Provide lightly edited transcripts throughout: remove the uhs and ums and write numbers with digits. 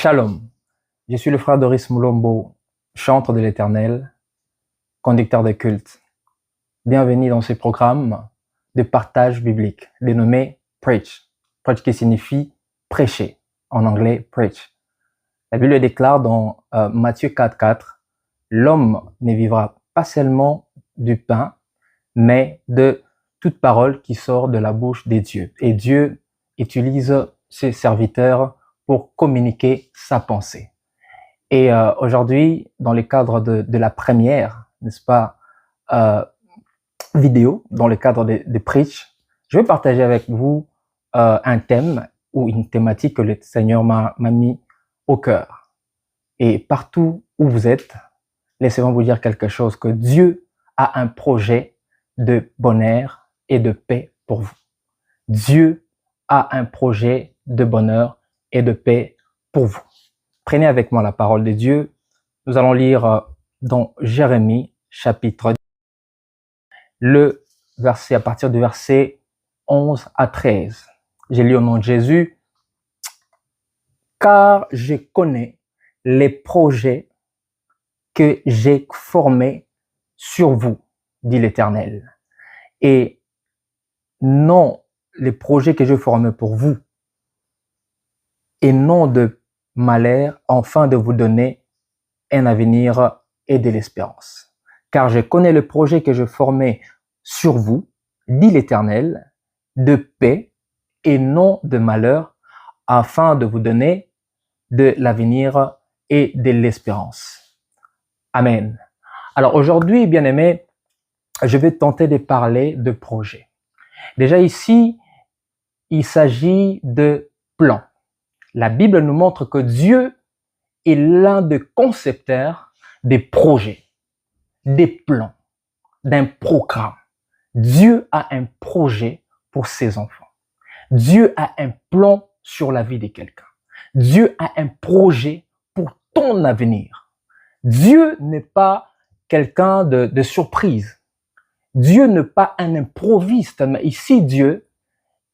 Shalom, je suis le frère Doris Moulombo, chantre de l'Éternel, conducteur de culte. Bienvenue dans ce programme de partage biblique dénommé Preach. Preach qui signifie prêcher, en anglais Preach. La Bible déclare dans Matthieu 4,4, l'homme ne vivra pas seulement du pain, mais de toute parole qui sort de la bouche des dieux. Et Dieu utilise ses serviteurs pour communiquer sa pensée. Et aujourd'hui, dans le cadre de la première, n'est-ce pas, vidéo, dans le cadre de Preach, je vais partager avec vous un thème ou une thématique que le Seigneur m'a mis au cœur. Et partout où vous êtes, laissez-moi vous dire quelque chose, que Dieu a un projet de bonheur et de paix pour vous. Dieu a un projet de bonheur et de paix pour vous. Prenez avec moi la parole de Dieu. Nous allons lire dans Jérémie, chapitre 10, le verset, à partir du verset 11 à 13. J'ai lu au nom de Jésus. Car je connais les projets que j'ai formés sur vous, dit l'Éternel. Et non les projets que j'ai formés pour vous, et non de malheur, afin de vous donner un avenir et de l'espérance. Car je connais le projet que je formais sur vous, dit l'Éternel, de paix et non de malheur, afin de vous donner de l'avenir et de l'espérance. Amen. Alors aujourd'hui, bien-aimés, je vais tenter de parler de projet. Déjà ici, il s'agit de plan. La Bible nous montre que Dieu est l'un des concepteurs des projets, des plans, d'un programme. Dieu a un projet pour ses enfants. Dieu a un plan sur la vie de quelqu'un. Dieu a un projet pour ton avenir. Dieu n'est pas quelqu'un de surprise. Dieu n'est pas un improviste. Mais ici, Dieu,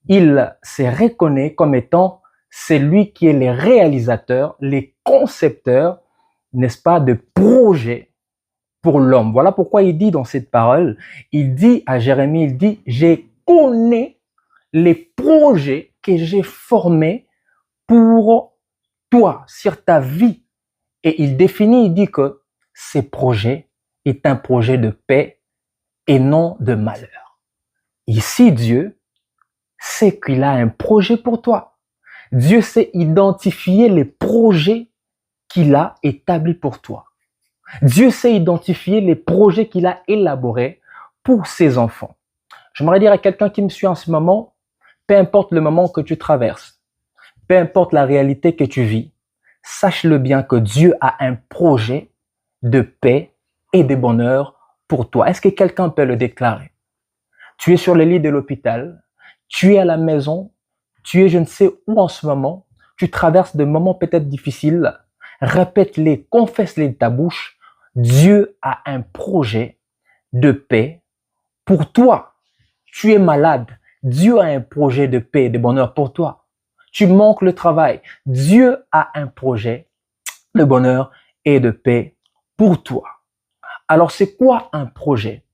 il se reconnaît comme étant c'est lui qui est le réalisateur, les concepteurs, n'est-ce pas, de projets pour l'homme. Voilà pourquoi il dit dans cette parole, il dit à Jérémie, il dit, je connais les projets que j'ai formés pour toi, sur ta vie. Et il définit, il dit que ces projets est un projet de paix et non de malheur. Ici, Dieu sait qu'il a un projet pour toi. Dieu sait identifier les projets qu'il a établis pour toi. Dieu sait identifier les projets qu'il a élaborés pour ses enfants. J'aimerais dire à quelqu'un qui me suit en ce moment, peu importe le moment que tu traverses, peu importe la réalité que tu vis, sache-le bien que Dieu a un projet de paix et de bonheur pour toi. Est-ce que quelqu'un peut le déclarer? Tu es sur le lit de l'hôpital, tu es à la maison, tu es je ne sais où en ce moment, tu traverses des moments peut-être difficiles, répète-les, confesse-les de ta bouche. Dieu a un projet de paix pour toi. Tu es malade, Dieu a un projet de paix et de bonheur pour toi. Tu manques le travail, Dieu a un projet de bonheur et de paix pour toi. Alors, c'est quoi un projet?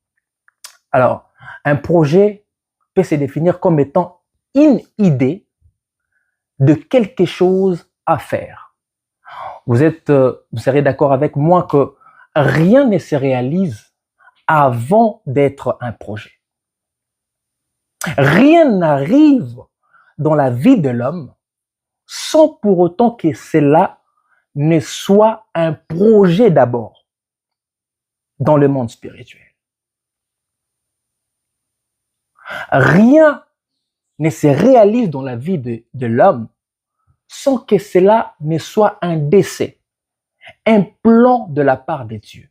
Alors, un projet peut se définir comme étant une idée de quelque chose à faire. Vous serez d'accord avec moi que rien ne se réalise avant d'être un projet. Rien n'arrive dans la vie de l'homme sans pour autant que cela ne soit un projet d'abord dans le monde spirituel. Rien ne se réalise dans la vie de l'homme sans que cela ne soit un dessein, un plan de la part de Dieu.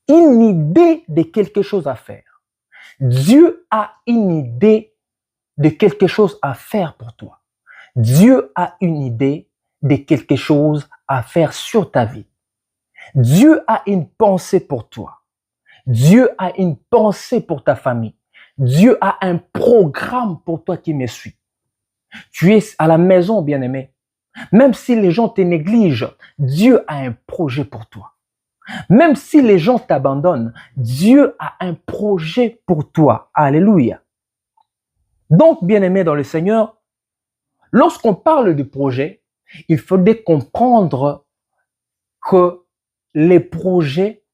Une idée de quelque chose à faire. Dieu a une idée de quelque chose à faire pour toi. Dieu a une idée de quelque chose à faire sur ta vie. Dieu a une pensée pour toi. Dieu a une pensée pour ta famille. Dieu a un programme pour toi qui me suis. Tu es à la maison, bien-aimé. Même si les gens te négligent, Dieu a un projet pour toi. Même si les gens t'abandonnent, Dieu a un projet pour toi. Alléluia. Donc, bien-aimés dans le Seigneur, lorsqu'on parle de projet, il faudrait comprendre que les projets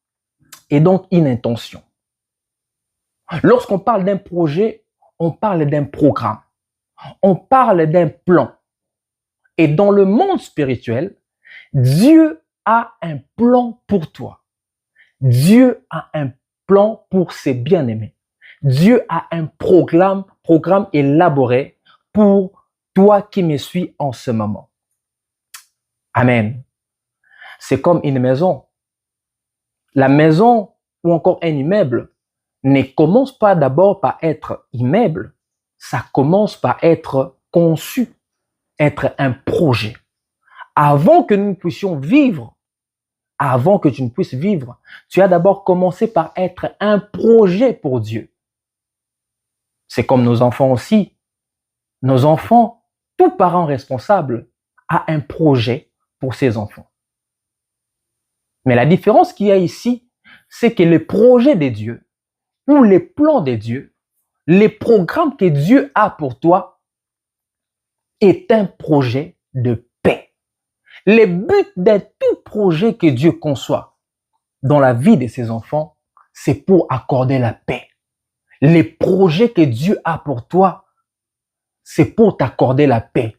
est donc une intention. Lorsqu'on parle d'un projet, on parle d'un programme. On parle d'un plan. Et dans le monde spirituel, Dieu a un plan pour toi. Dieu a un plan pour ses bien-aimés. Dieu a un programme élaboré pour toi qui me suis en ce moment. Amen. C'est comme une maison. La maison ou encore un immeuble ne commence pas d'abord par être immeuble. Ça commence par être conçu, être un projet. Avant que nous puissions vivre, avant que tu ne puisses vivre, tu as d'abord commencé par être un projet pour Dieu. C'est comme nos enfants aussi. Nos enfants, tout parent responsable a un projet pour ses enfants. Mais la différence qu'il y a ici, c'est que le projet de Dieu ou les plans de Dieu, les programmes que Dieu a pour toi est un projet de paix. Le but d'un tout projet que Dieu conçoit dans la vie de ses enfants, c'est pour accorder la paix. Les projets que Dieu a pour toi, c'est pour t'accorder la paix.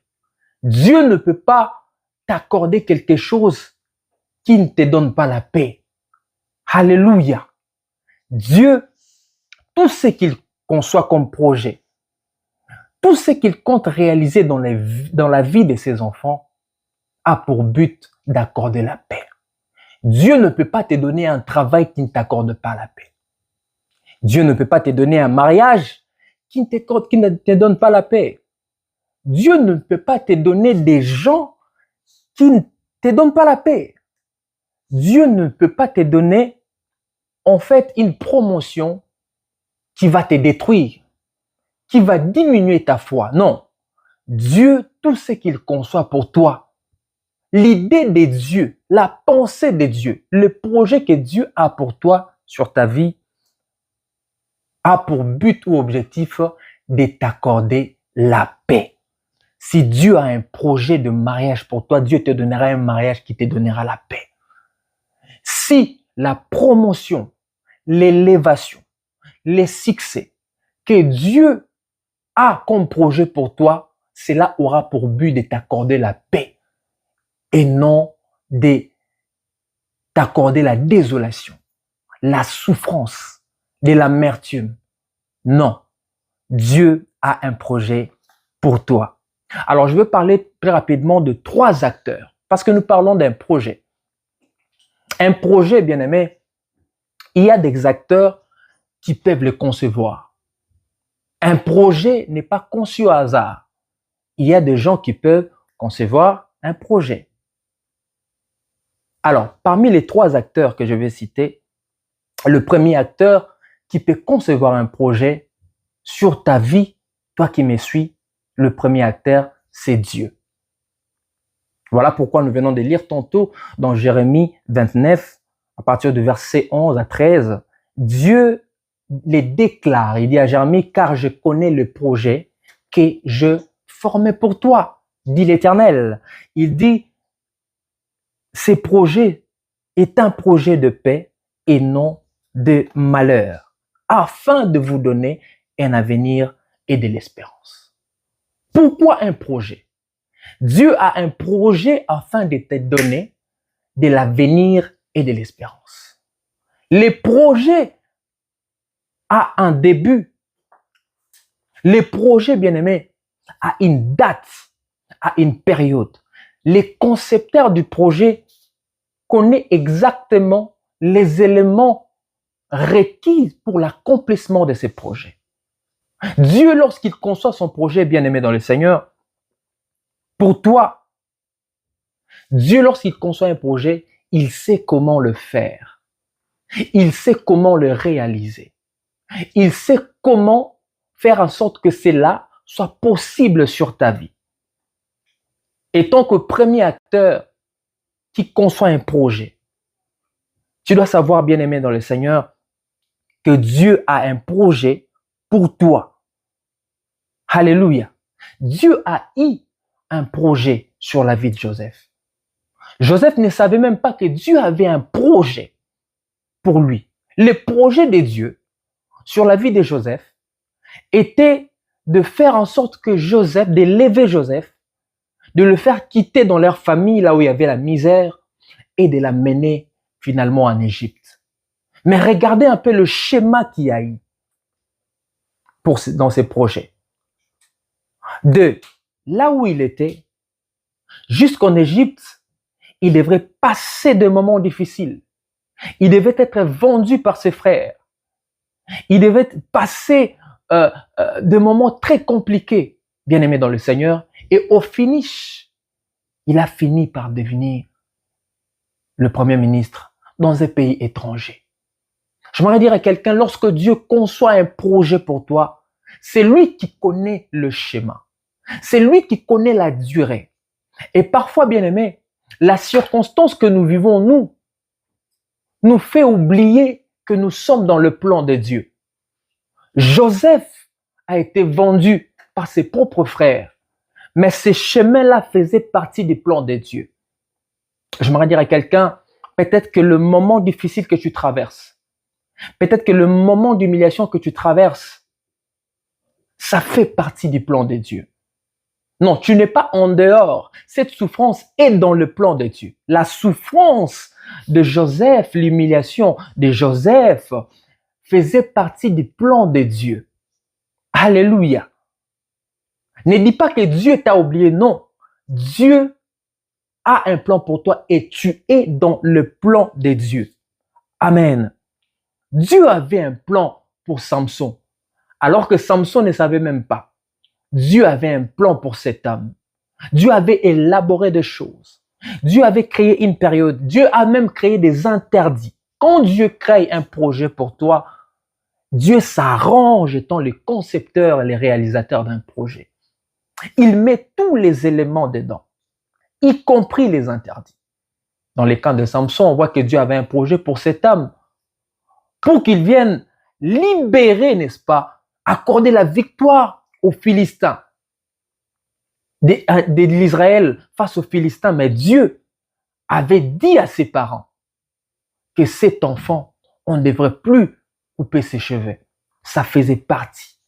Dieu ne peut pas t'accorder quelque chose qui ne te donne pas la paix. Alléluia. Dieu, tout ce qu'il conçoit comme projet, tout ce qu'il compte réaliser dans la vie de ses enfants a pour but d'accorder la paix. Dieu ne peut pas te donner un travail qui ne t'accorde pas la paix. Dieu ne peut pas te donner un mariage qui ne te donne pas la paix. Dieu ne peut pas te donner des gens qui ne te donnent pas la paix. Dieu ne peut pas te donner, en fait, une promotion qui va te détruire, qui va diminuer ta foi. Non. Dieu, tout ce qu'il conçoit pour toi, l'idée de Dieu, la pensée de Dieu, le projet que Dieu a pour toi sur ta vie, a pour but ou objectif de t'accorder la paix. Si Dieu a un projet de mariage pour toi, Dieu te donnera un mariage qui te donnera la paix. Si la promotion, l'élévation, les succès que Dieu a comme projet pour toi, cela aura pour but de t'accorder la paix et non de t'accorder la désolation, la souffrance, de l'amertume. Non, Dieu a un projet pour toi. Alors, je veux parler très rapidement de 3 acteurs parce que nous parlons d'un projet. Un projet, bien aimé, il y a des acteurs qui peuvent le concevoir. Un projet n'est pas conçu au hasard. Il y a des gens qui peuvent concevoir un projet. Alors, parmi les 3 acteurs que je vais citer, le premier acteur qui peut concevoir un projet sur ta vie, toi qui me suis, le premier acteur, c'est Dieu. Voilà pourquoi nous venons de lire tantôt dans Jérémie 29, à partir du verset 11 à 13, Dieu les déclare, il dit à Jérémie, car je connais le projet que je formais pour toi, dit l'Éternel. Il dit, ces projets est un projet de paix et non de malheur, afin de vous donner un avenir et de l'espérance. Pourquoi un projet? Dieu a un projet afin de te donner de l'avenir et de l'espérance. Les projets a un début. Les projets, bien-aimés, a une date, a une période. Les concepteurs du projet connaissent exactement les éléments requis pour l'accomplissement de ces projets. Dieu, lorsqu'il conçoit son projet, bien-aimé dans le Seigneur, pour toi, Dieu, lorsqu'il conçoit un projet, il sait comment le faire. Il sait comment le réaliser. Il sait comment faire en sorte que cela soit possible sur ta vie. Et tant que premier acteur qui conçoit un projet, tu dois savoir, bien-aimé dans le Seigneur, que Dieu a un projet pour toi. Alléluia. Dieu a eu un projet sur la vie de Joseph. Joseph ne savait même pas que Dieu avait un projet pour lui. Le projet de Dieu sur la vie de Joseph était de faire en sorte que Joseph, d'élever Joseph, de le faire quitter dans leur famille, là où il y avait la misère, et de l'amener finalement en Égypte. Mais regardez un peu le schéma qu'il y a eu dans ces projets. De là où il était jusqu'en Égypte, il devrait passer des moments difficiles. Il devait être vendu par ses frères. Il devait passer des moments très compliqués, bien aimé dans le Seigneur. Et au finish, il a fini par devenir le premier ministre dans un pays étranger. J'aimerais dire à quelqu'un, lorsque Dieu conçoit un projet pour toi, c'est lui qui connaît le schéma. C'est lui qui connaît la durée. Et parfois, bien aimé, la circonstance que nous vivons, nous fait oublier que nous sommes dans le plan de Dieu. Joseph a été vendu par ses propres frères, mais ces chemins-là faisaient partie du plan de Dieu. J'aimerais dire à quelqu'un, peut-être que le moment difficile que tu traverses, peut-être que le moment d'humiliation que tu traverses, ça fait partie du plan de Dieu. Non, tu n'es pas en dehors. Cette souffrance est dans le plan de Dieu. La souffrance de Joseph, l'humiliation de Joseph faisait partie du plan de Dieu. Alléluia. Ne dis pas que Dieu t'a oublié. Non. Dieu a un plan pour toi et tu es dans le plan de Dieu. Amen. Dieu avait un plan pour Samson, alors que Samson ne savait même pas. Dieu avait un plan pour cet homme. Dieu avait élaboré des choses. Dieu avait créé une période. Dieu a même créé des interdits. Quand Dieu crée un projet pour toi, Dieu s'arrange étant le concepteur et le réalisateur d'un projet. Il met tous les éléments dedans, y compris les interdits. Dans les cas de Samson, on voit que Dieu avait un projet pour cet homme, pour qu'il vienne libérer, n'est-ce pas, accorder la victoire aux Philistins, de l'Israël face aux Philistins. Mais Dieu avait dit à ses parents que cet enfant, on ne devrait plus couper ses cheveux. Ça faisait partie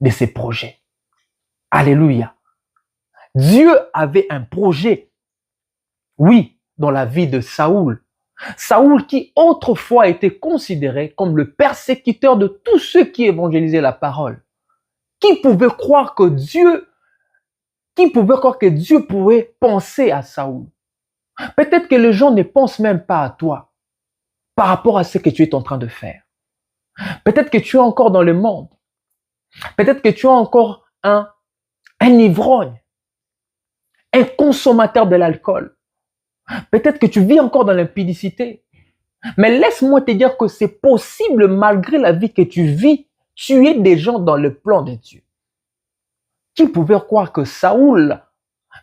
de ses projets. Alléluia. Dieu avait un projet, oui, dans la vie de Saoul. Saoul qui autrefois était considéré comme le persécuteur de tous ceux qui évangélisaient la parole. Qui pouvait croire que Dieu pouvait penser à Saoul? Peut-être que les gens ne pensent même pas à toi par rapport à ce que tu es en train de faire. Peut-être que tu es encore dans le monde. Peut-être que tu es encore un ivrogne, un consommateur de l'alcool. Peut-être que tu vis encore dans l'impudicité. Mais laisse-moi te dire que c'est possible malgré la vie que tu vis, tu es déjà dans le plan de Dieu. Qui pouvait croire que Saoul,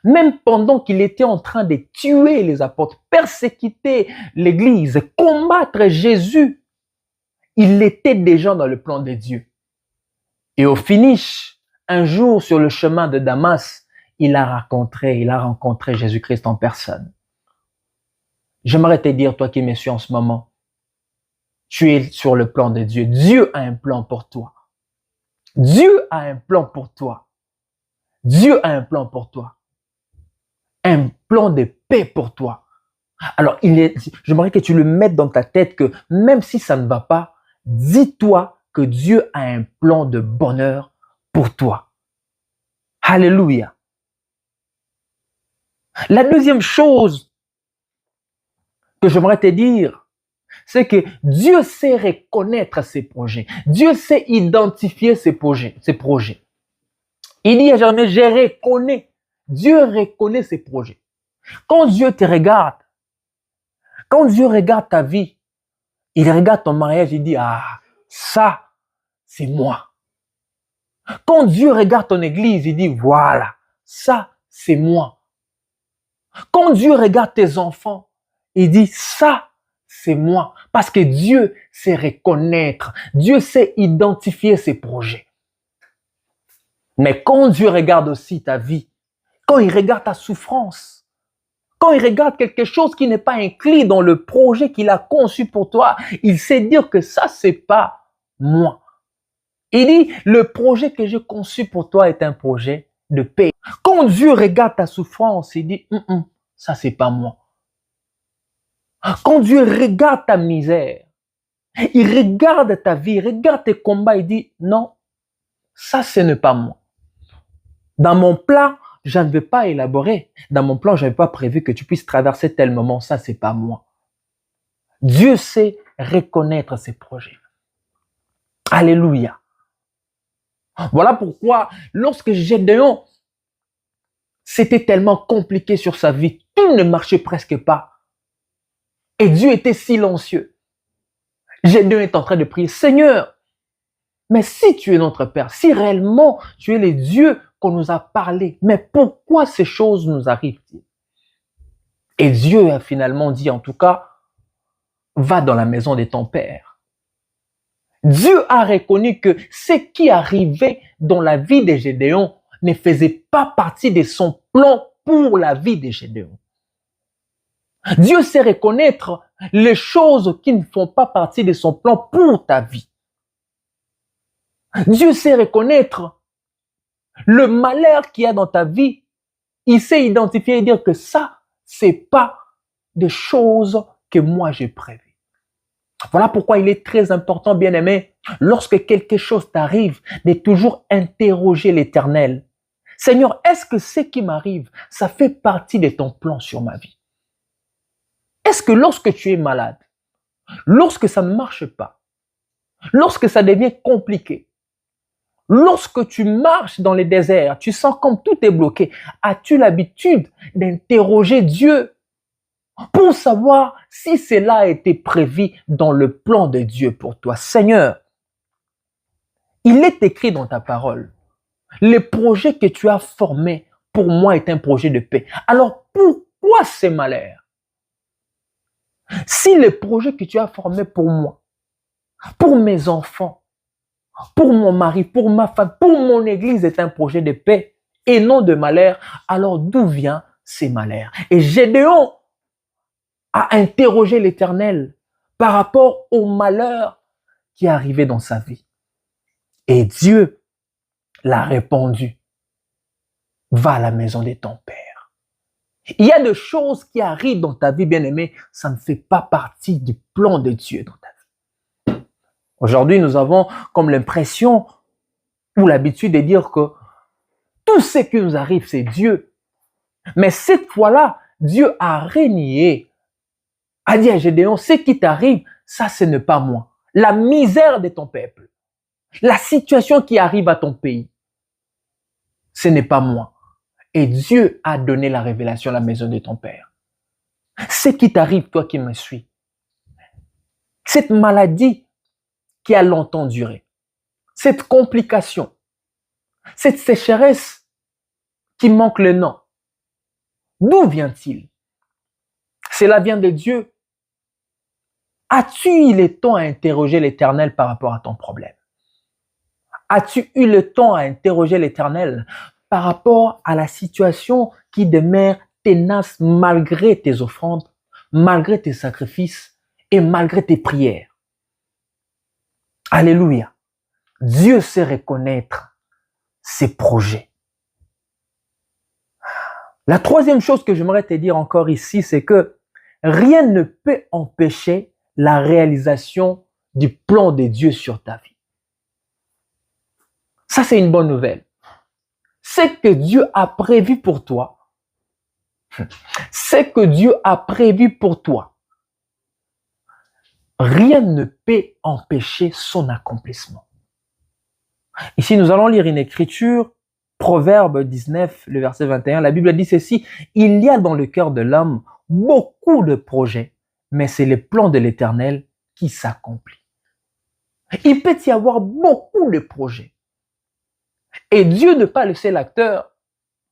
même pendant qu'il était en train de tuer les apôtres, persécuter l'église, combattre Jésus, il était déjà dans le plan de Dieu. Et au finish, un jour sur le chemin de Damas, il a rencontré Jésus-Christ en personne. J'aimerais te dire, toi qui me suis en ce moment, tu es sur le plan de Dieu. Dieu a un plan pour toi. Dieu a un plan pour toi. Dieu a un plan pour toi. Un plan de paix pour toi. Alors, j'aimerais que tu le mettes dans ta tête que même si ça ne va pas, dis-toi que Dieu a un plan de bonheur pour toi. Alléluia. La deuxième chose que j'aimerais te dire, c'est que Dieu sait reconnaître ses projets. Dieu sait identifier ses projets. Il dit à Jérémie, je reconnais. Dieu reconnaît ses projets. Quand Dieu te regarde, quand Dieu regarde ta vie, il regarde ton mariage, il dit, ah, ça, c'est moi. Quand Dieu regarde ton église, il dit, voilà, ça, c'est moi. Quand Dieu regarde tes enfants, il dit ça, c'est moi. Parce que Dieu sait reconnaître, Dieu sait identifier ses projets. Mais quand Dieu regarde aussi ta vie, quand il regarde ta souffrance, quand il regarde quelque chose qui n'est pas inclus dans le projet qu'il a conçu pour toi, il sait dire que ça, c'est pas moi. Il dit, le projet que j'ai conçu pour toi est un projet de paix. Quand Dieu regarde ta souffrance, il dit, ça, c'est pas moi. Quand Dieu regarde ta misère, il regarde ta vie, il regarde tes combats, il dit, non, ça, ce n'est pas moi. Dans mon plan, je ne vais pas élaborer. Dans mon plan, je n'avais pas prévu que tu puisses traverser tel moment. Ça, c'est pas moi. Dieu sait reconnaître ses projets. Alléluia. Voilà pourquoi, lorsque Gédéon, c'était tellement compliqué sur sa vie, tout ne marchait presque pas. Et Dieu était silencieux. Gédéon est en train de prier, Seigneur, mais si tu es notre Père, si réellement tu es le Dieu qu'on nous a parlé, mais pourquoi ces choses nous arrivent-ils? Et Dieu a finalement dit, en tout cas, va dans la maison de ton Père. Dieu a reconnu que ce qui arrivait dans la vie de Gédéon ne faisait pas partie de son plan pour la vie de Gédéon. Dieu sait reconnaître les choses qui ne font pas partie de son plan pour ta vie. Dieu sait reconnaître le malheur qu'il y a dans ta vie. Il sait identifier et dire que ça, c'est pas des choses que moi j'ai prévues. Voilà pourquoi il est très important, bien-aimé, lorsque quelque chose t'arrive, de toujours interroger l'Éternel. Seigneur, est-ce que ce qui m'arrive, ça fait partie de ton plan sur ma vie? Est-ce que lorsque tu es malade, lorsque ça ne marche pas, lorsque ça devient compliqué, lorsque tu marches dans les déserts, tu sens comme tout est bloqué, as-tu l'habitude d'interroger Dieu pour savoir si cela a été prévu dans le plan de Dieu pour toi? Seigneur, il est écrit dans ta parole, le projet que tu as formé pour moi est un projet de paix. Alors pourquoi ces malheurs? Si le projet que tu as formé pour moi, pour mes enfants, pour mon mari, pour ma femme, pour mon église est un projet de paix et non de malheur, alors d'où viennent ces malheurs? Et Gédéon a interrogé l'Éternel par rapport au malheur qui est arrivé dans sa vie. Et Dieu l'a répondu, va à la maison de ton Père. Il y a des choses qui arrivent dans ta vie, bien-aimée, ça ne fait pas partie du plan de Dieu dans ta vie. Aujourd'hui, nous avons comme l'impression ou l'habitude de dire que tout ce qui nous arrive, c'est Dieu. Mais cette fois-là, Dieu a renié, a dit à Gédéon, ce qui t'arrive, ça, ce n'est pas moi. La misère de ton peuple, la situation qui arrive à ton pays, ce n'est pas moi. Et Dieu a donné la révélation à la maison de ton Père. Ce qui t'arrive, toi qui me suis, cette maladie qui a longtemps duré, cette complication, cette sécheresse qui manque le nom, d'où vient-il? Cela vient de Dieu. As-tu eu le temps à interroger l'Éternel par rapport à ton problème? As-tu eu le temps à interroger l'Éternel par rapport à la situation qui demeure tenace malgré tes offrandes, malgré tes sacrifices et malgré tes prières? Alléluia. Dieu sait reconnaître ses projets. La troisième chose que j'aimerais te dire encore ici, c'est que rien ne peut empêcher la réalisation du plan de Dieu sur ta vie. Ça, c'est une bonne nouvelle. Ce que Dieu a prévu pour toi, ce que Dieu a prévu pour toi, rien ne peut empêcher son accomplissement. Ici, nous allons lire une écriture, Proverbe 19, le verset 21. La Bible dit ceci, « Il y a dans le cœur de l'homme beaucoup de projets, mais c'est le plan de l'Éternel qui s'accomplit. » Il peut y avoir beaucoup de projets. Et Dieu n'est pas le seul acteur.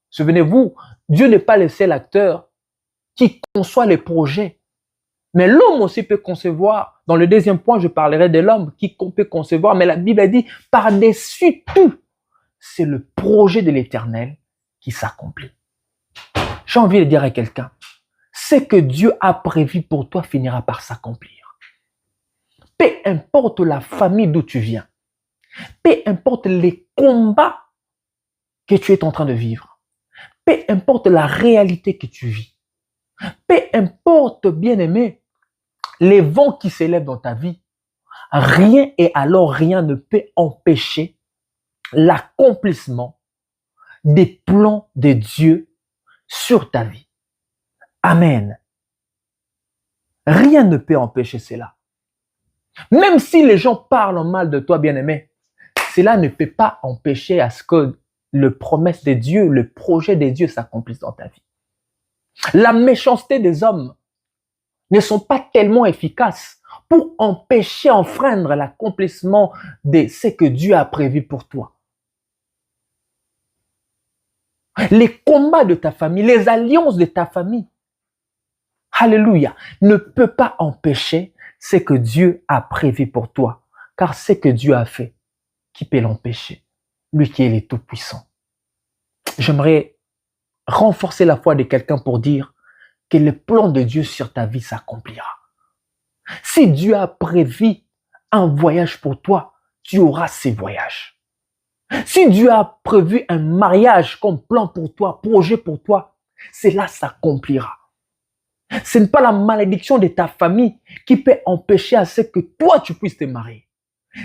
Souvenez-vous, Dieu n'est pas le seul acteur qui conçoit les projets. Mais l'homme aussi peut concevoir. Dans le deuxième point, je parlerai de l'homme qui peut concevoir. Mais la Bible a dit, par-dessus tout, c'est le projet de l'Éternel qui s'accomplit. J'ai envie de dire à quelqu'un, ce que Dieu a prévu pour toi finira par s'accomplir. Peu importe la famille d'où tu viens, peu importe les combats que tu es en train de vivre, peu importe la réalité que tu vis, peu importe, bien-aimé, les vents qui s'élèvent dans ta vie, rien et alors rien ne peut empêcher l'accomplissement des plans de Dieu sur ta vie. Amen. Rien ne peut empêcher cela. Même si les gens parlent mal de toi, bien-aimé, cela ne peut pas empêcher à ce que le promesse de Dieu, le projet de Dieu s'accomplisse dans ta vie. La méchanceté des hommes ne sont pas tellement efficaces pour empêcher, enfreindre l'accomplissement de ce que Dieu a prévu pour toi. Les combats de ta famille, les alliances de ta famille, alléluia, ne peut pas empêcher ce que Dieu a prévu pour toi. Car ce que Dieu a fait, qui peut l'empêcher? Lui qui est le Tout-Puissant. J'aimerais renforcer la foi de quelqu'un pour dire que le plan de Dieu sur ta vie s'accomplira. Si Dieu a prévu un voyage pour toi, tu auras ces voyages. Si Dieu a prévu un mariage comme plan pour toi, projet pour toi, cela s'accomplira. Ce n'est pas la malédiction de ta famille qui peut empêcher à ce que toi tu puisses te marier.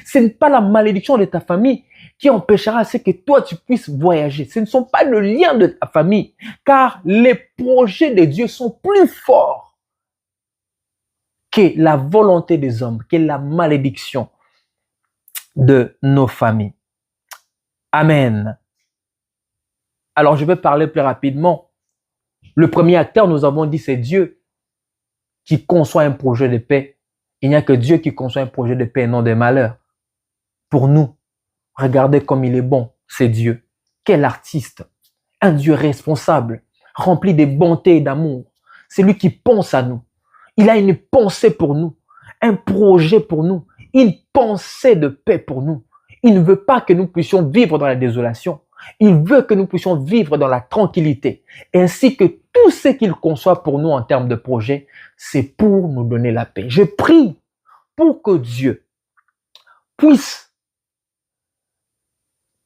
Ce n'est pas la malédiction de ta famille qui empêchera à ce que toi tu puisses voyager. Ce ne sont pas le lien de ta famille, car les projets de Dieu sont plus forts que la volonté des hommes, que la malédiction de nos familles. Amen. Alors je vais parler plus rapidement. Le premier acteur, nous avons dit, c'est Dieu qui conçoit un projet de paix. Il n'y a que Dieu qui conçoit un projet de paix et non de malheur. Pour nous, regardez comme il est bon, c'est Dieu. Quel artiste, un Dieu responsable, rempli de bonté et d'amour. C'est lui qui pense à nous. Il a une pensée pour nous, un projet pour nous, une pensée de paix pour nous. Il ne veut pas que nous puissions vivre dans la désolation. Il veut que nous puissions vivre dans la tranquillité, ainsi que tout ce qu'il conçoit pour nous en termes de projet, c'est pour nous donner la paix. Je prie pour que Dieu puisse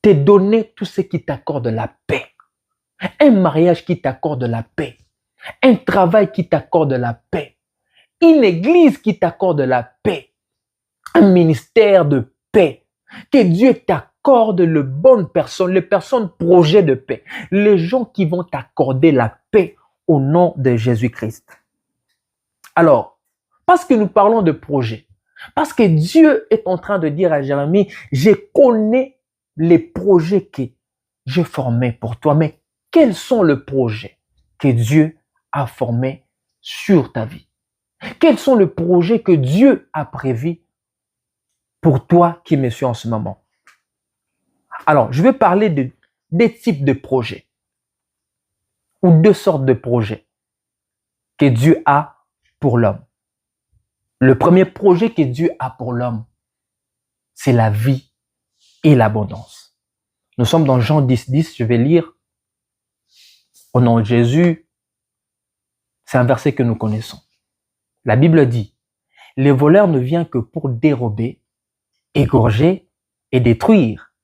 te donner tout ce qui t'accorde la paix. Un mariage qui t'accorde la paix. Un travail qui t'accorde la paix. Une église qui t'accorde la paix. Un ministère de paix. Que Dieu t'accorde les bonnes personnes, les personnes projet de paix. Les gens qui vont t'accorder la paix au nom de Jésus-Christ. Alors, parce que nous parlons de projet, parce que Dieu est en train de dire à Jérémie, je connais les projets que j'ai formés pour toi, mais quels sont les projets que Dieu a formés sur ta vie? Quels sont les projets que Dieu a prévus pour toi qui me suis en ce moment? Alors, je vais parler de deux types de projets ou deux sortes de projets que Dieu a pour l'homme. Le premier projet que Dieu a pour l'homme, c'est la vie et l'abondance. Nous sommes dans Jean 10, je vais lire au nom de Jésus. C'est un verset que nous connaissons. La Bible dit, les voleurs ne viennent que pour dérober, égorger et détruire.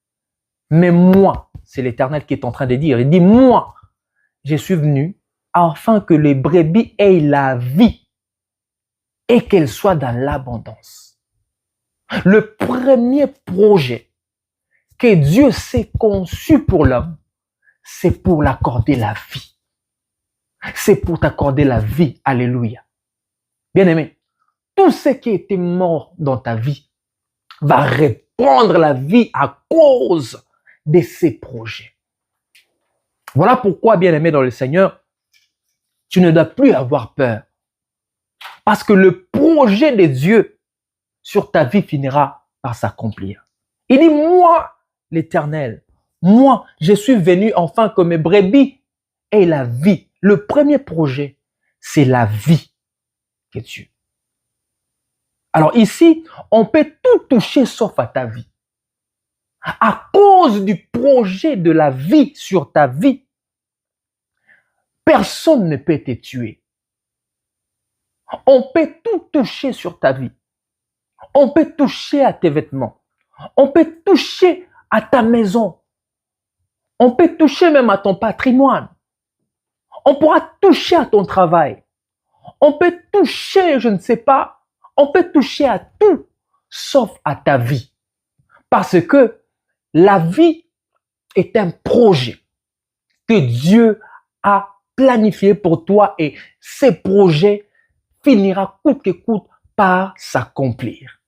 Mais moi, c'est l'Éternel qui est en train de dire, il dit, moi, je suis venu afin que les brebis aient la vie et qu'elles soient dans l'abondance. Le premier projet que Dieu s'est conçu pour l'homme, c'est pour l'accorder la vie. C'est pour t'accorder la vie. Alléluia. Bien-aimé, tout ce qui était mort dans ta vie va reprendre la vie à cause de ces projets. Voilà pourquoi, bien-aimé dans le Seigneur, tu ne dois plus avoir peur. Parce que le projet de Dieu sur ta vie finira par s'accomplir. Il dit, moi, l'Éternel, moi, je suis venu enfin que mes brebis aient la vie. Le premier projet, c'est la vie que Dieu. Alors ici, on peut tout toucher sauf à ta vie. À cause du projet de la vie sur ta vie, personne ne peut te tuer. On peut tout toucher sur ta vie. On peut toucher à tes vêtements. On peut toucher à ta maison. On peut toucher même à ton patrimoine. On pourra toucher à ton travail. On peut toucher, je ne sais pas, on peut toucher à tout, sauf à ta vie. Parce que la vie est un projet que Dieu a planifié pour toi et ce projet finira coûte que coûte par s'accomplir.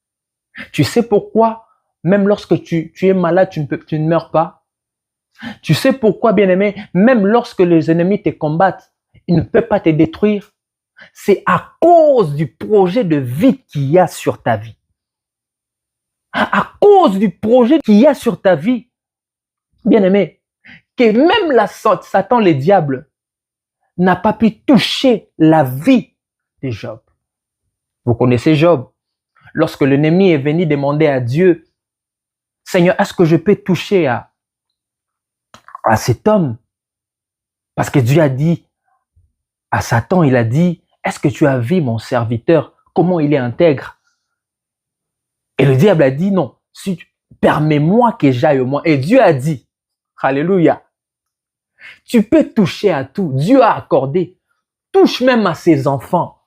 Tu sais pourquoi, même lorsque tu es malade, tu ne meurs pas? Tu sais pourquoi, bien-aimé, même lorsque les ennemis te combattent, ils ne peuvent pas te détruire? C'est à cause du projet de vie qu'il y a sur ta vie. À cause du projet qu'il y a sur ta vie, bien-aimé, que même Satan, le diable, n'a pas pu toucher la vie de Job. Vous connaissez Job. Lorsque l'ennemi est venu demander à Dieu, Seigneur, est-ce que je peux toucher à cet homme? Parce que Dieu a dit à Satan, il a dit, est-ce que tu as vu mon serviteur, comment il est intègre? Et le diable a dit, non, permets-moi que j'aille au moins. Et Dieu a dit, alléluia, tu peux toucher à tout. Dieu a accordé. Touche même à ses enfants.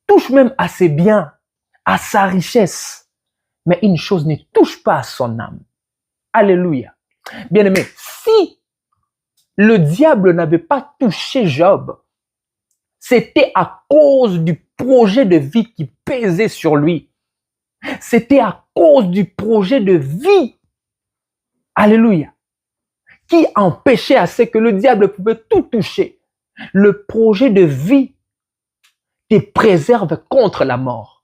Touche même à ses biens, à sa richesse. Mais une chose ne touche pas à son âme. Alléluia. Bien-aimé, si le diable n'avait pas touché Job, c'était à cause du projet de vie qui pesait sur lui. C'était à cause du projet de vie. Alléluia. Qui empêchait à ce que le diable pouvait tout toucher. Le projet de vie te préserve contre la mort.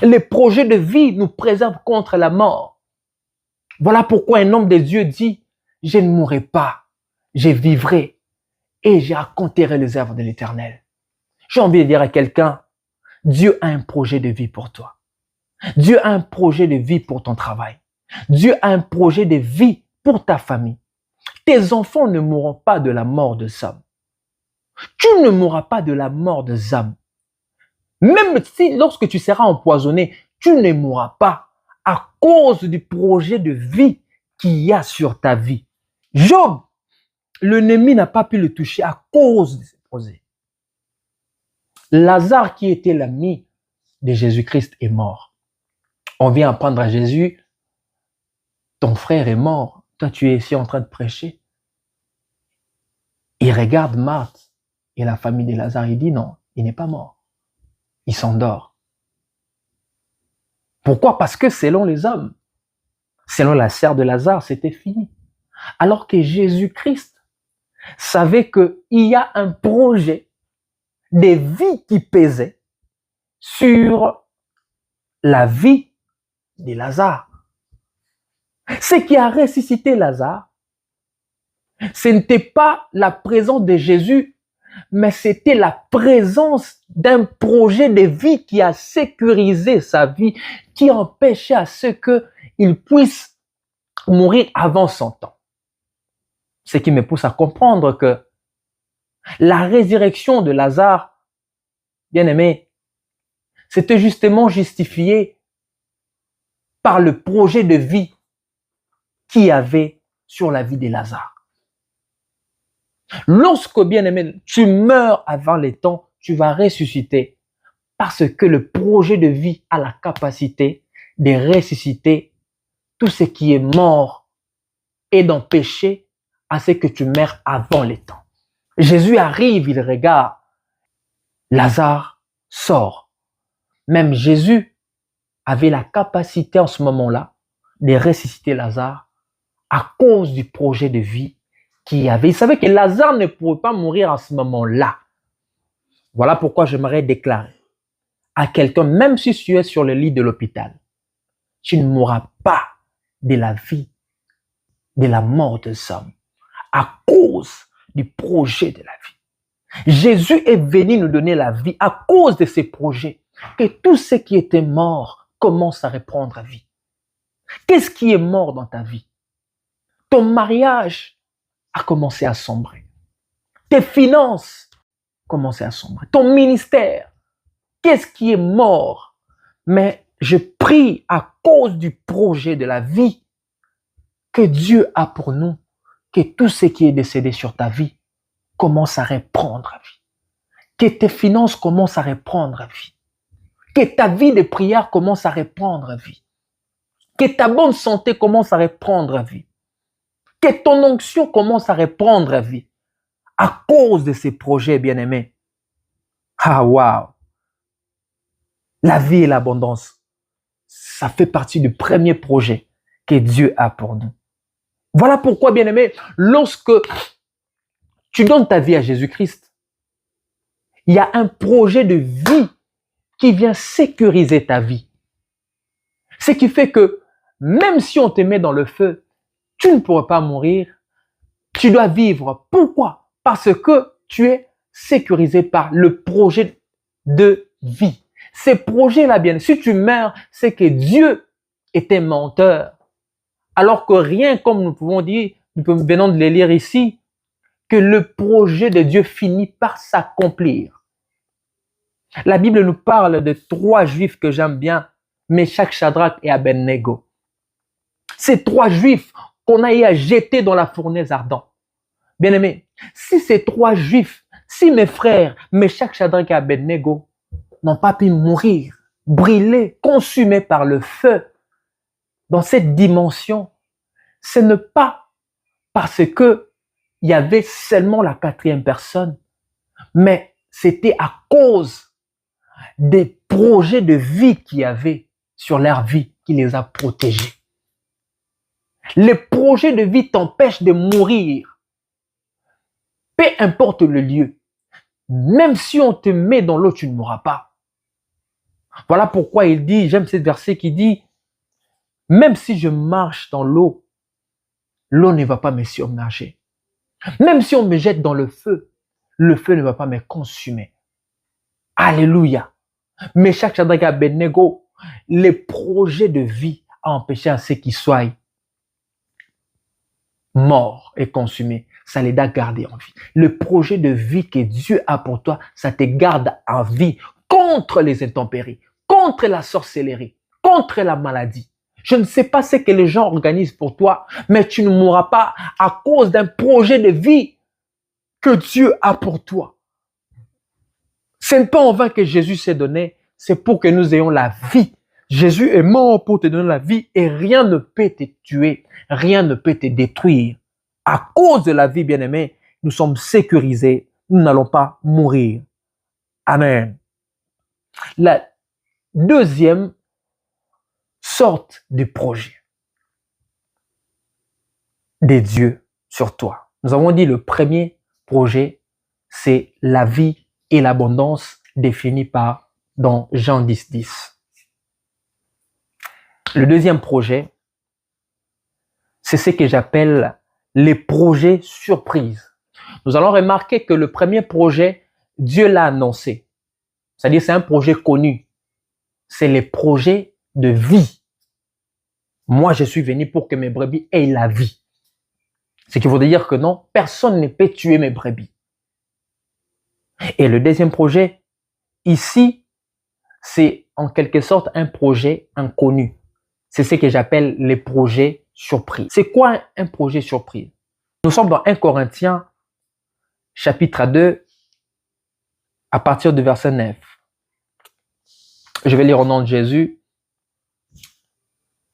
Les projets de vie nous préservent contre la mort. Voilà pourquoi un homme de Dieu dit, je ne mourrai pas, je vivrai et je raconterai les œuvres de l'Éternel. J'ai envie de dire à quelqu'un, Dieu a un projet de vie pour toi. Dieu a un projet de vie pour ton travail. Dieu a un projet de vie pour ta famille. Tes enfants ne mourront pas de la mort de Sam. Tu ne mourras pas de la mort de Sam. Même si lorsque tu seras empoisonné, tu ne mourras pas à cause du projet de vie qu'il y a sur ta vie. Job, l'ennemi n'a pas pu le toucher à cause de ce projet. Lazare, qui était l'ami de Jésus-Christ, est mort. On vient apprendre à Jésus, ton frère est mort, toi tu es ici en train de prêcher. Il regarde Marthe et la famille de Lazare, il dit non, il n'est pas mort. Il s'endort. Pourquoi? Parce que selon les hommes, selon la sœur de Lazare, c'était fini. Alors que Jésus-Christ savait qu'il y a un projet de vie qui pesait sur la vie de Lazare. Ce qui a ressuscité Lazare, ce n'était pas la présence de Jésus, mais c'était la présence d'un projet de vie qui a sécurisé sa vie, qui empêchait à ce qu'il puisse mourir avant son temps. Ce qui me pousse à comprendre que la résurrection de Lazare, bien aimé, c'était justement justifié par le projet de vie qu'il y avait sur la vie de Lazare. Lorsque, bien aimé, tu meurs avant les temps, tu vas ressusciter parce que le projet de vie a la capacité de ressusciter tout ce qui est mort et d'empêcher à ce que tu meurs avant les temps. Jésus arrive, il regarde, Lazare sort. Même Jésus avait la capacité en ce moment-là de ressusciter Lazare à cause du projet de vie qu'il y avait. Il savait que Lazare ne pourrait pas mourir à ce moment-là. Voilà pourquoi j'aimerais déclarer à quelqu'un, même si tu es sur le lit de l'hôpital, tu ne mourras pas de la vie, de la mort de Sam, à cause du projet de la vie. Jésus est venu nous donner la vie à cause de ses projets. Que tout ce qui était mort commence à reprendre vie. Qu'est-ce qui est mort dans ta vie? Ton mariage a commencé à sombrer. Tes finances commencent à sombrer. Ton ministère, qu'est-ce qui est mort? Mais je prie à cause du projet de la vie que Dieu a pour nous, que tout ce qui est décédé sur ta vie commence à reprendre vie. Que tes finances commencent à reprendre vie. Que ta vie de prière commence à reprendre vie. Que ta bonne santé commence à reprendre vie. Que ton onction commence à reprendre vie. À cause de ces projets, bien-aimés. Ah, waouh! La vie et l'abondance, ça fait partie du premier projet que Dieu a pour nous. Voilà pourquoi, bien-aimé, lorsque tu donnes ta vie à Jésus-Christ, il y a un projet de vie qui vient sécuriser ta vie. Ce qui fait que même si on te met dans le feu, tu ne pourras pas mourir, tu dois vivre. Pourquoi? Parce que tu es sécurisé par le projet de vie. Ces projets-là, bien, si tu meurs, c'est que Dieu était menteur. Alors que rien, comme nous pouvons dire, nous venons de les lire ici, que le projet de Dieu finit par s'accomplir. La Bible nous parle de 3 Juifs que j'aime bien, Meshach, Shadrach et Abednego. Ces 3 Juifs qu'on a eu à jeter dans la fournaise ardente. Bien aimé, si ces 3 Juifs, si mes frères, Meshach, Shadrach et Abednego, n'ont pas pu mourir, brûler, consumés par le feu, dans cette dimension, ce n'est pas parce que il y avait seulement la 4e personne, mais c'était à cause des projets de vie qu'il y avait sur leur vie qui les a protégés. Les projets de vie t'empêchent de mourir. Peu importe le lieu, même si on te met dans l'eau, tu ne mourras pas. Voilà pourquoi il dit, j'aime ce verset qui dit, même si je marche dans l'eau, l'eau ne va pas me submerger. Même si on me jette dans le feu ne va pas me consumer. Alléluia. Meshach, Shadrach et Abednego, les projets de vie a empêché à ceux qui soient morts et consumés. Ça les a gardés en vie. Le projet de vie que Dieu a pour toi, ça te garde en vie contre les intempéries, contre la sorcellerie, contre la maladie. Je ne sais pas ce que les gens organisent pour toi, mais tu ne mourras pas à cause d'un projet de vie que Dieu a pour toi. Ce n'est pas en vain que Jésus s'est donné, c'est pour que nous ayons la vie. Jésus est mort pour te donner la vie et rien ne peut te tuer, rien ne peut te détruire. À cause de la vie, bien-aimée, nous sommes sécurisés, nous n'allons pas mourir. Amen. La deuxième sorte de projet des dieux sur toi. Nous avons dit le premier projet, c'est la vie et l'abondance définie par dans Jean 10, 10. Le deuxième projet, c'est ce que j'appelle les projets surprises. Nous allons remarquer que le premier projet, Dieu l'a annoncé. C'est-à-dire c'est un projet connu. C'est les projets de vie. Moi, je suis venu pour que mes brebis aient la vie. Ce qui veut dire que non, personne ne peut tuer mes brebis. Et le deuxième projet, ici, c'est en quelque sorte un projet inconnu. C'est ce que j'appelle les projets surprises. C'est quoi un projet surprise? Nous sommes dans 1 Corinthiens, chapitre 2, à partir du verset 9. Je vais lire au nom de Jésus.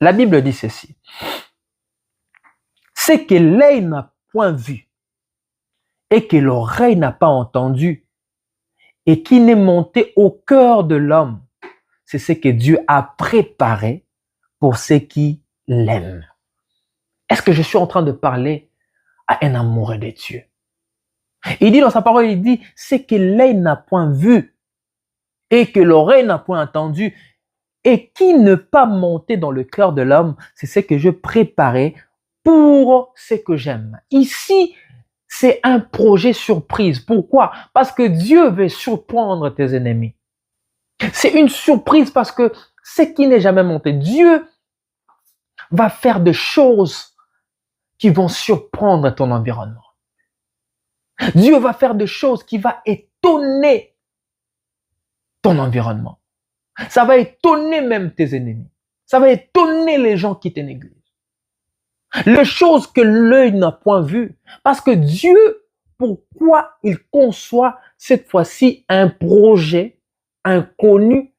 La Bible dit ceci. Ce que l'œil n'a point vu et que l'oreille n'a pas entendu et qui n'est monté au cœur de l'homme, c'est ce que Dieu a préparé pour ceux qui l'aiment. Est-ce que je suis en train de parler à un amoureux de Dieu? Il dit dans sa parole, il dit, ce que l'œil n'a point vu et que l'oreille n'a point entendu et qui ne pas monter dans le cœur de l'homme, c'est ce que je préparais pour ce que j'aime. Ici, C'est un projet surprise. Pourquoi? Parce que Dieu veut surprendre tes ennemis. C'est une surprise parce que ce qui n'est jamais monté, Dieu va faire des choses qui vont surprendre ton environnement. Dieu va faire des choses qui vont étonner ton environnement. Ça va étonner même tes ennemis. Ça va étonner les gens qui te négligent. Les choses que l'œil n'a point vues. Parce que Dieu, pourquoi il conçoit cette fois-ci un projet inconnu?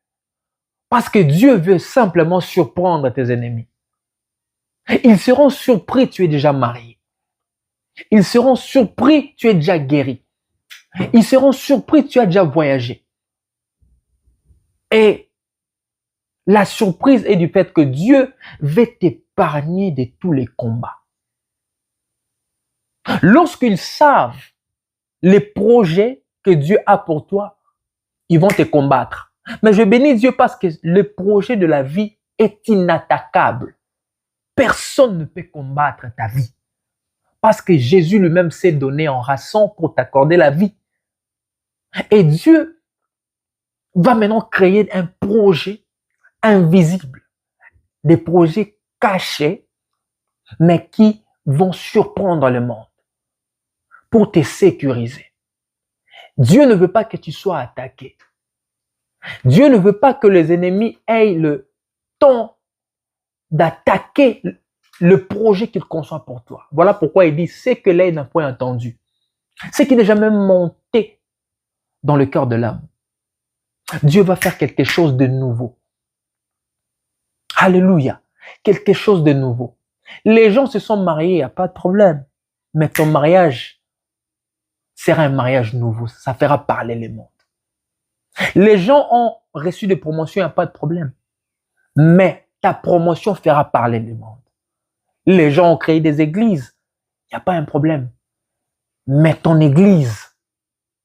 Parce que Dieu veut simplement surprendre tes ennemis. Ils seront surpris, tu es déjà marié. Ils seront surpris, tu es déjà guéri. Ils seront surpris, tu as déjà voyagé. Et la surprise est du fait que Dieu veut t'épargner de tous les combats. Lorsqu'ils savent les projets que Dieu a pour toi, ils vont te combattre. Mais je bénis Dieu parce que le projet de la vie est inattaquable. Personne ne peut combattre ta vie. Parce que Jésus lui-même s'est donné en rançon pour t'accorder la vie. Et Dieu va maintenant créer un projet invisible, des projets cachés, mais qui vont surprendre le monde pour te sécuriser. Dieu ne veut pas que tu sois attaqué. Dieu ne veut pas que les ennemis aient le temps d'attaquer le projet qu'il conçoit pour toi. Voilà pourquoi il dit, c'est que l'œil n'a point entendu, ce qui n'est jamais monté dans le cœur de l'homme. Dieu va faire quelque chose de nouveau. Alléluia. Quelque chose de nouveau. Les gens se sont mariés, il n'y a pas de problème. Mais ton mariage sera un mariage nouveau. Ça fera parler le monde. Les gens ont reçu des promotions, il n'y a pas de problème. Mais ta promotion fera parler le monde. Les gens ont créé des églises, il n'y a pas un problème. Mais ton église,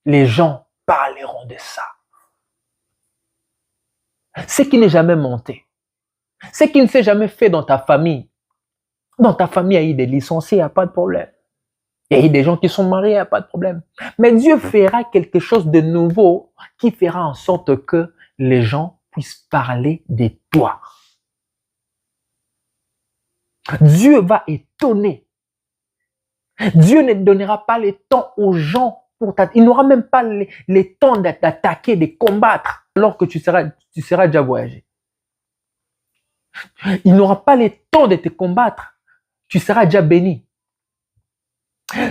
les gens parleront de ça. Ce qui n'est jamais monté, ce qui ne s'est jamais fait dans ta famille. Dans ta famille, il y a eu des licenciés, il n'y a pas de problème. Il y a eu des gens qui sont mariés, il n'y a pas de problème. Mais Dieu fera quelque chose de nouveau qui fera en sorte que les gens puissent parler de toi. Dieu va étonner. Dieu ne donnera pas le temps aux gens pour t'attaquer. Il n'aura même pas le temps d'attaquer, de combattre, alors que tu seras déjà voyagé. Il n'aura pas le temps de te combattre. Tu seras déjà béni.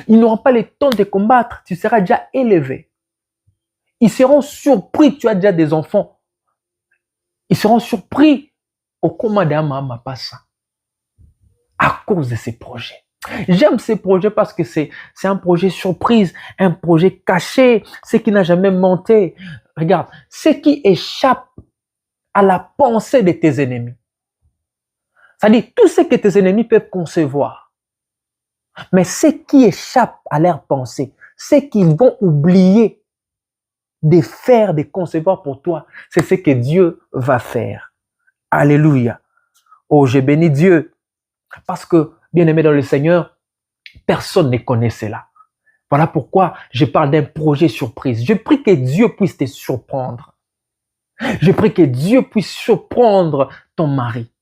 Ils n'auront pas le temps de combattre. Tu seras déjà élevé. Ils seront surpris. Tu as déjà des enfants. Ils seront surpris au commandement passa à cause de ces projets. J'aime ces projets parce que c'est un projet surprise, un projet caché, ce qui n'a jamais monté. Regarde, ce qui échappe à la pensée de tes ennemis. C'est-à-dire tout ce que tes ennemis peuvent concevoir. Mais ce qui échappe à leur pensée, ce qu'ils vont oublier de faire, de concevoir pour toi, c'est ce que Dieu va faire. Alléluia. Oh, j'ai béni Dieu. Parce que, bien aimé dans le Seigneur, personne ne connaît cela. Voilà pourquoi je parle d'un projet surprise. Je prie que Dieu puisse te surprendre. Je prie que Dieu puisse surprendre ton mari.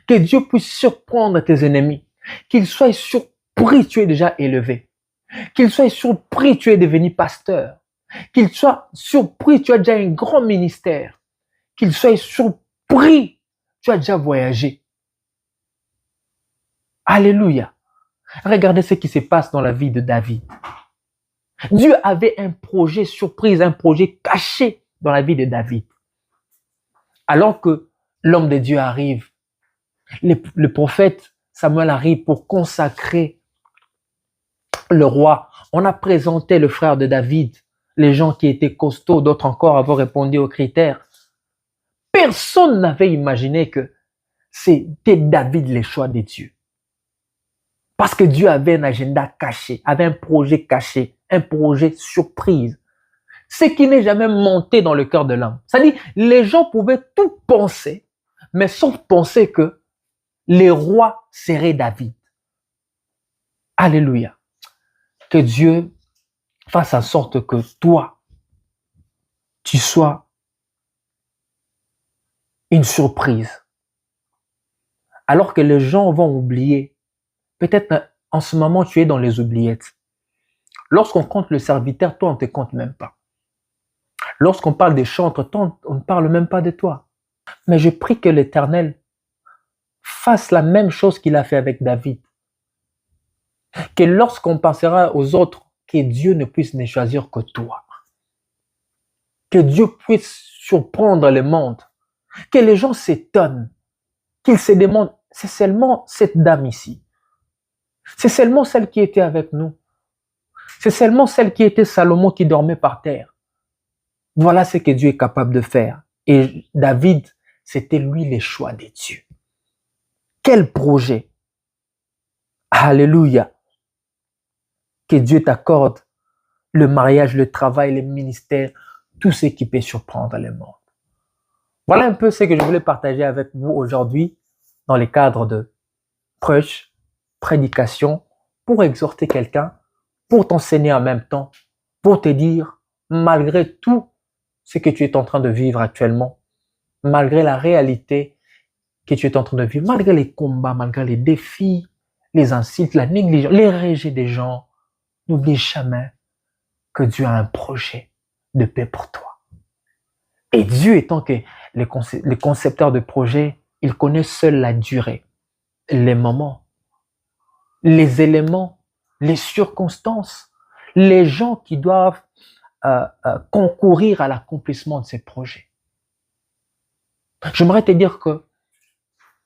Que Dieu puisse surprendre tes ennemis. Qu'ils soient surpris, tu es déjà élevé. Qu'ils soient surpris, tu es devenu pasteur. Qu'ils soient surpris, tu as déjà un grand ministère. Qu'ils soient surpris, tu as déjà voyagé. Alléluia. Regardez ce qui se passe dans la vie de David. Dieu avait un projet surprise, un projet caché dans la vie de David. Alors que l'homme de Dieu arrive, le prophète Samuel arrive pour consacrer le roi. On a présenté le frère de David, les gens qui étaient costauds, d'autres encore avaient répondu aux critères. Personne n'avait imaginé que c'était David le choix de Dieu. Parce que Dieu avait un agenda caché, avait un projet caché, un projet surprise. Ce qui n'est jamais monté dans le cœur de l'homme. C'est-à-dire, les gens pouvaient tout penser, mais sauf penser que les rois seraient David. Alléluia. Que Dieu fasse en sorte que toi, tu sois une surprise. Alors que les gens vont oublier, peut-être en ce moment tu es dans les oubliettes. Lorsqu'on compte le serviteur, toi on ne te compte même pas. Lorsqu'on parle des chantres, toi on ne parle même pas de toi. Mais je prie que l'Éternel fasse la même chose qu'il a fait avec David. Que lorsqu'on pensera aux autres, que Dieu ne puisse ne choisir que toi. Que Dieu puisse surprendre le monde. Que les gens s'étonnent. Qu'ils se demandent, c'est seulement cette dame ici. C'est seulement celle qui était avec nous. C'est seulement celle qui était Salomon qui dormait par terre. Voilà ce que Dieu est capable de faire. Et David, c'était lui le choix de Dieu. Quel projet! Alléluia! Que Dieu t'accorde le mariage, le travail, le ministère, tout ce qui peut surprendre le monde. Voilà un peu ce que je voulais partager avec vous aujourd'hui dans le cadre de prêche, prédication, pour exhorter quelqu'un, pour t'enseigner en même temps, pour te dire, malgré tout ce que tu es en train de vivre actuellement, malgré la réalité que tu es en train de vivre, malgré les combats, malgré les défis, les insultes, la négligence, les rejets des gens, n'oublie jamais que Dieu a un projet de paix pour toi. Et Dieu étant que le concepteur de projet, il connaît seul la durée, les moments, les éléments, les circonstances, les gens qui doivent concourir à l'accomplissement de ces projets. J'aimerais te dire que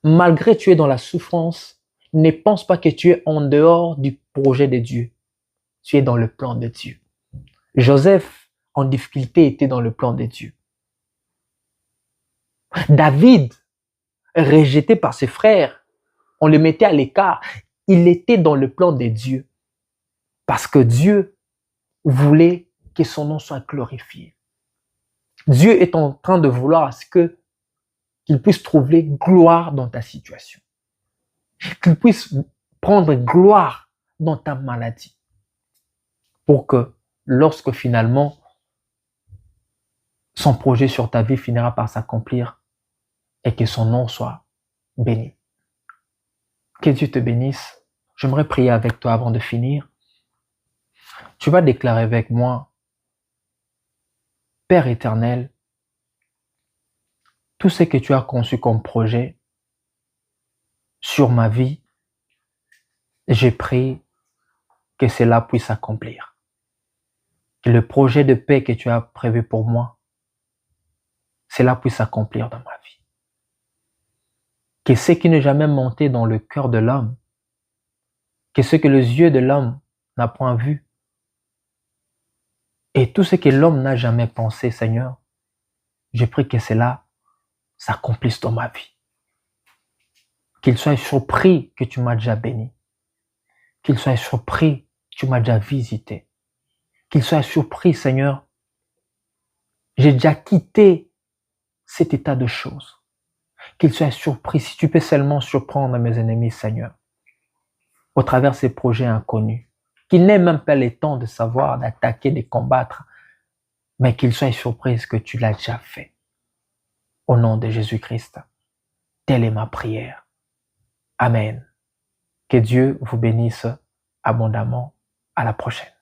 malgré que tu es dans la souffrance, ne pense pas que tu es en dehors du projet de Dieu. Tu es dans le plan de Dieu. Joseph, en difficulté, était dans le plan de Dieu. David, rejeté par ses frères, on le mettait à l'écart. Il était dans le plan de Dieu. Parce que Dieu voulait que son nom soit glorifié. Dieu est en train de vouloir à ce qu'il puisse trouver gloire dans ta situation. Qu'il puisse prendre gloire dans ta maladie. Pour que lorsque finalement son projet sur ta vie finira par s'accomplir et que son nom soit béni. Que Dieu te bénisse. J'aimerais prier avec toi avant de finir. Tu vas déclarer avec moi, Père éternel, tout ce que tu as conçu comme projet sur ma vie, j'ai prié que cela puisse s'accomplir. Que le projet de paix que tu as prévu pour moi, cela puisse s'accomplir dans ma vie. Que ce qui n'est jamais monté dans le cœur de l'homme, que ce que les yeux de l'homme n'a point vu, et tout ce que l'homme n'a jamais pensé, Seigneur, je prie que cela s'accomplisse dans ma vie. Qu'il soit surpris que tu m'as déjà béni. Qu'il soit surpris que tu m'as déjà visité. Qu'il soit surpris, Seigneur, j'ai déjà quitté cet état de choses. Qu'il soit surpris, si tu peux seulement surprendre mes ennemis, Seigneur, au travers de ces projets inconnus. Qu'ils n'aient même pas le temps de savoir, d'attaquer, de combattre, mais qu'ils soient surpris que tu l'as déjà fait. Au nom de Jésus-Christ, telle est ma prière. Amen. Que Dieu vous bénisse abondamment. À la prochaine.